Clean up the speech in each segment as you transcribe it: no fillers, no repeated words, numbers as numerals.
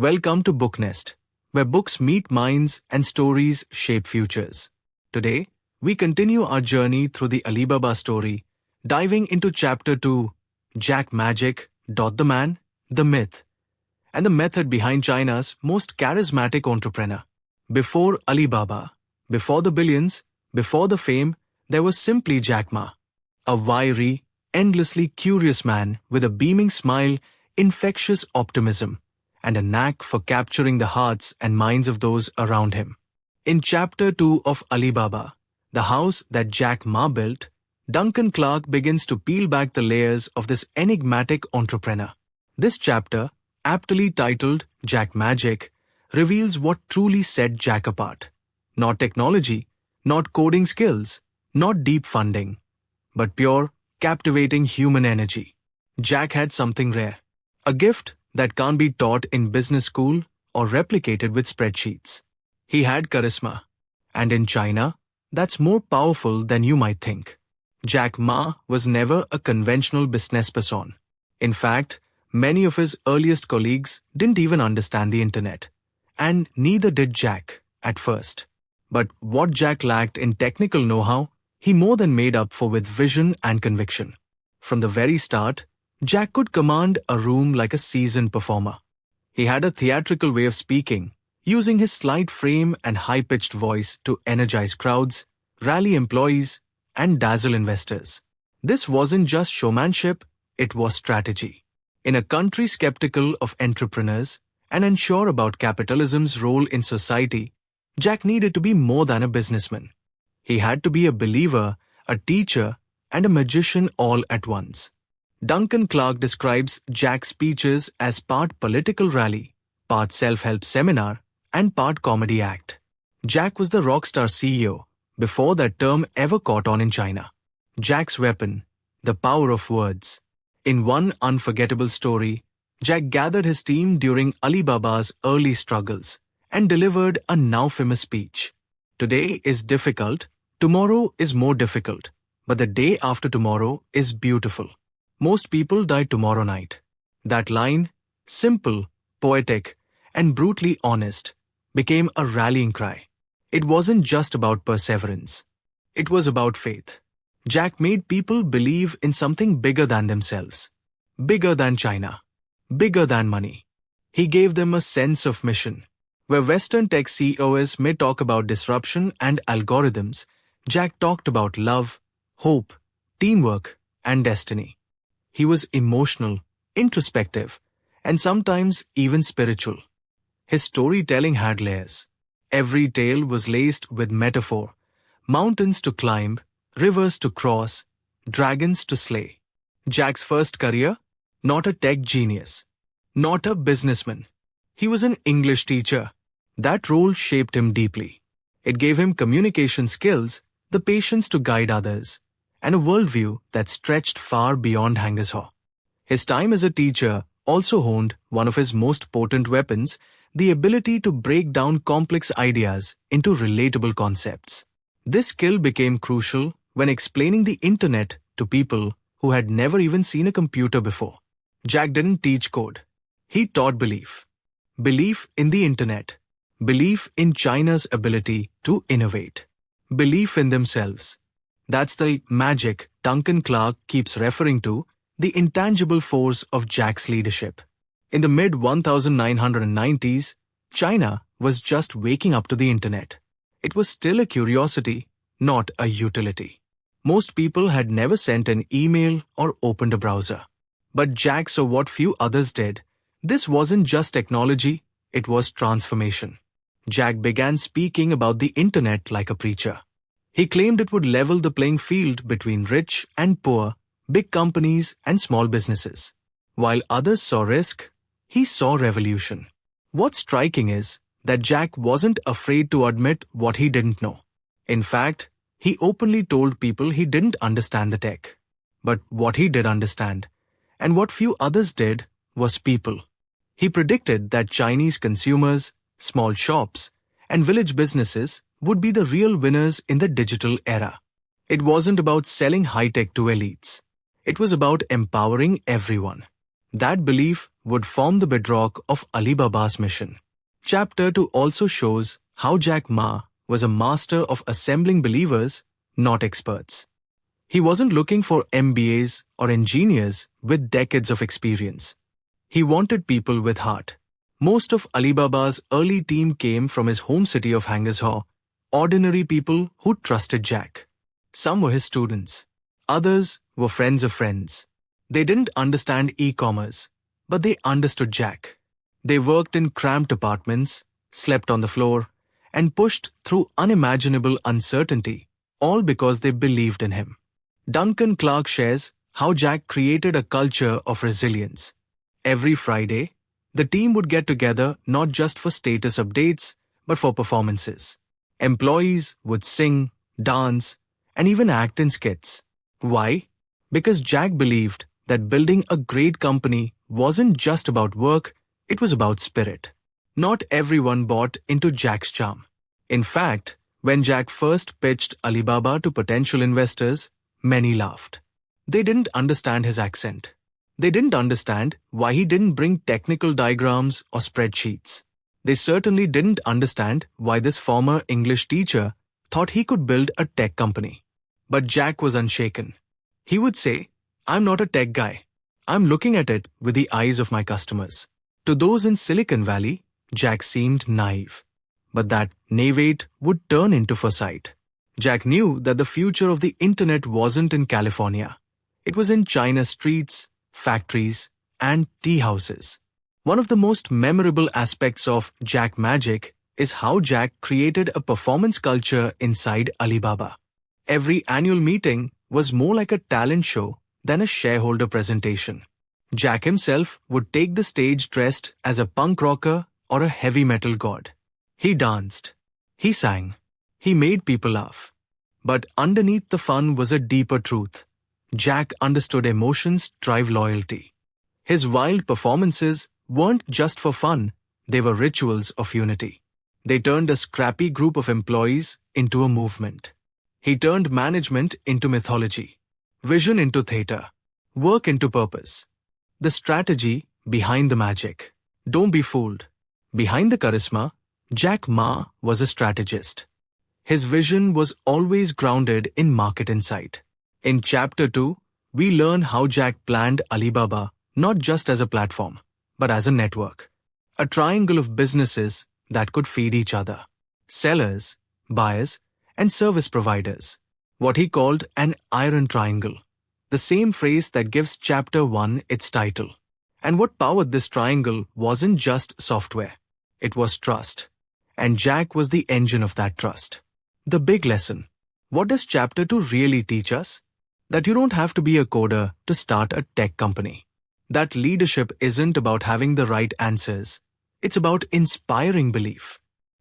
Welcome to Book Nest, where books meet minds and stories shape futures. Today, we continue our journey through the Alibaba story, diving into Chapter 2, Jack Magic, the man, the myth, and the method behind China's most charismatic entrepreneur. Before Alibaba, before the billions, before the fame, there was simply Jack Ma, a wiry, endlessly curious man with a beaming smile, infectious optimism, and a knack for capturing the hearts and minds of those around him. In Chapter 2 of Alibaba, the house that Jack Ma built, Duncan Clark begins to peel back the layers of this enigmatic entrepreneur. This chapter, aptly titled Jack Magic, reveals what truly set Jack apart. Not technology, not coding skills, not deep funding, but pure, captivating human energy. Jack had something rare, a gift that can't be taught in business school or replicated with spreadsheets. He had charisma, and in China, that's more powerful than you might think. Jack Ma was never a conventional business person. In fact, many of his earliest colleagues didn't even understand the internet, and neither did Jack at first. But what Jack lacked in technical know-how, he more than made up for with vision and conviction. From the very start, Jack could command a room like a seasoned performer. He had a theatrical way of speaking, using his slight frame and high-pitched voice to energize crowds, rally employees, and dazzle investors. This wasn't just showmanship, it was strategy. In a country skeptical of entrepreneurs and unsure about capitalism's role in society, Jack needed to be more than a businessman. He had to be a believer, a teacher, and a magician all at once. Duncan Clark describes Jack's speeches as part political rally, part self-help seminar, and part comedy act. Jack was the rockstar CEO before that term ever caught on in China. Jack's weapon, the power of words. In one unforgettable story, Jack gathered his team during Alibaba's early struggles and delivered a now-famous speech. Today is difficult, tomorrow is more difficult, but the day after tomorrow is beautiful. Most people die tomorrow night. That line, simple, poetic, and brutally honest, became a rallying cry. It wasn't just about perseverance. It was about faith. Jack made people believe in something bigger than themselves, bigger than China, bigger than money. He gave them a sense of mission. Where Western tech CEOs may talk about disruption and algorithms, Jack talked about love, hope, teamwork, and destiny. He was emotional, introspective, and sometimes even spiritual. His storytelling had layers. Every tale was laced with metaphor, mountains to climb, rivers to cross, dragons to slay. Jack's first career? Not a tech genius, not a businessman. He was an English teacher. That role shaped him deeply. It gave him communication skills, the patience to guide others, and a worldview that stretched far beyond Hangzhou. His time as a teacher also honed one of his most potent weapons, the ability to break down complex ideas into relatable concepts. This skill became crucial when explaining the internet to people who had never even seen a computer before. Jack didn't teach code. He taught belief. Belief in the internet. Belief in China's ability to innovate. Belief in themselves. That's the magic Duncan Clark keeps referring to, the intangible force of Jack's leadership. In the mid-1990s, China was just waking up to the internet. It was still a curiosity, not a utility. Most people had never sent an email or opened a browser. But Jack saw what few others did. This wasn't just technology, it was transformation. Jack began speaking about the internet like a preacher. He claimed it would level the playing field between rich and poor, big companies and small businesses. While others saw risk, he saw revolution. What's striking is that Jack wasn't afraid to admit what he didn't know. In fact, he openly told people he didn't understand the tech. But what he did understand, and what few others did, was people. He predicted that Chinese consumers, small shops, and village businesses would be the real winners in the digital era. It wasn't about selling high-tech to elites. It was about empowering everyone. That belief would form the bedrock of Alibaba's mission. Chapter 2 also shows how Jack Ma was a master of assembling believers, not experts. He wasn't looking for MBAs or engineers with decades of experience. He wanted people with heart. Most of Alibaba's early team came from his home city of Hangzhou, ordinary people who trusted Jack. Some were his students. Others were friends of friends. They didn't understand e-commerce, but they understood Jack. They worked in cramped apartments, slept on the floor, and pushed through unimaginable uncertainty, all because they believed in him. Duncan Clark shares how Jack created a culture of resilience. Every Friday, the team would get together not just for status updates, but for performances. Employees would sing, dance, and even act in skits. Why? Because Jack believed that building a great company wasn't just about work, it was about spirit. Not everyone bought into Jack's charm. In fact, when Jack first pitched Alibaba to potential investors, many laughed. They didn't understand his accent. They didn't understand why he didn't bring technical diagrams or spreadsheets. They certainly didn't understand why this former English teacher thought he could build a tech company. But Jack was unshaken. He would say, "I'm not a tech guy. I'm looking at it with the eyes of my customers." To those in Silicon Valley, Jack seemed naive. But that naivete would turn into foresight. Jack knew that the future of the internet wasn't in California. It was in China's streets, factories, and tea houses. One of the most memorable aspects of Jack Magic is how Jack created a performance culture inside Alibaba. Every annual meeting was more like a talent show than a shareholder presentation. Jack himself would take the stage dressed as a punk rocker or a heavy metal god. He danced. He sang. He made people laugh. But underneath the fun was a deeper truth. Jack understood emotions drive loyalty. His wild performances weren't just for fun, they were rituals of unity. They turned a scrappy group of employees into a movement. He turned management into mythology, vision into theater, work into purpose. The strategy behind the magic. Don't be fooled. Behind the charisma, Jack Ma was a strategist. His vision was always grounded in market insight. In Chapter 2, we learn how Jack planned Alibaba not just as a platform, but as a network. A triangle of businesses that could feed each other. Sellers, buyers, and service providers. What he called an iron triangle. The same phrase that gives Chapter 1 its title. And what powered this triangle wasn't just software. It was trust. And Jack was the engine of that trust. The big lesson. What does Chapter 2 really teach us? That you don't have to be a coder to start a tech company. That leadership isn't about having the right answers. It's about inspiring belief.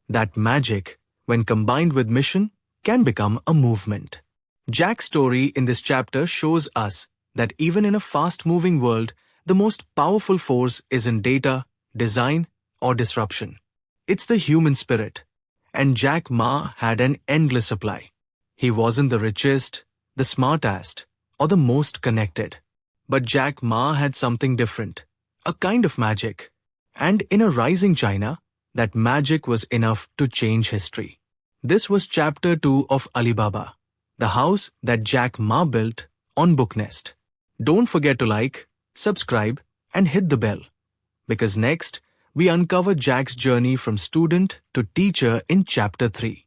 That magic, when combined with mission, can become a movement. Jack's story in this chapter shows us that even in a fast-moving world, the most powerful force isn't data, design, or disruption. It's the human spirit. And Jack Ma had an endless supply. He wasn't the richest, the smartest, or the most connected. But Jack Ma had something different, a kind of magic. And in a rising China, that magic was enough to change history. This was Chapter 2 of Alibaba, the house that Jack Ma built on Booknest. Don't forget to like, subscribe, and hit the bell. Because next, we uncover Jack's journey from student to teacher in Chapter 3.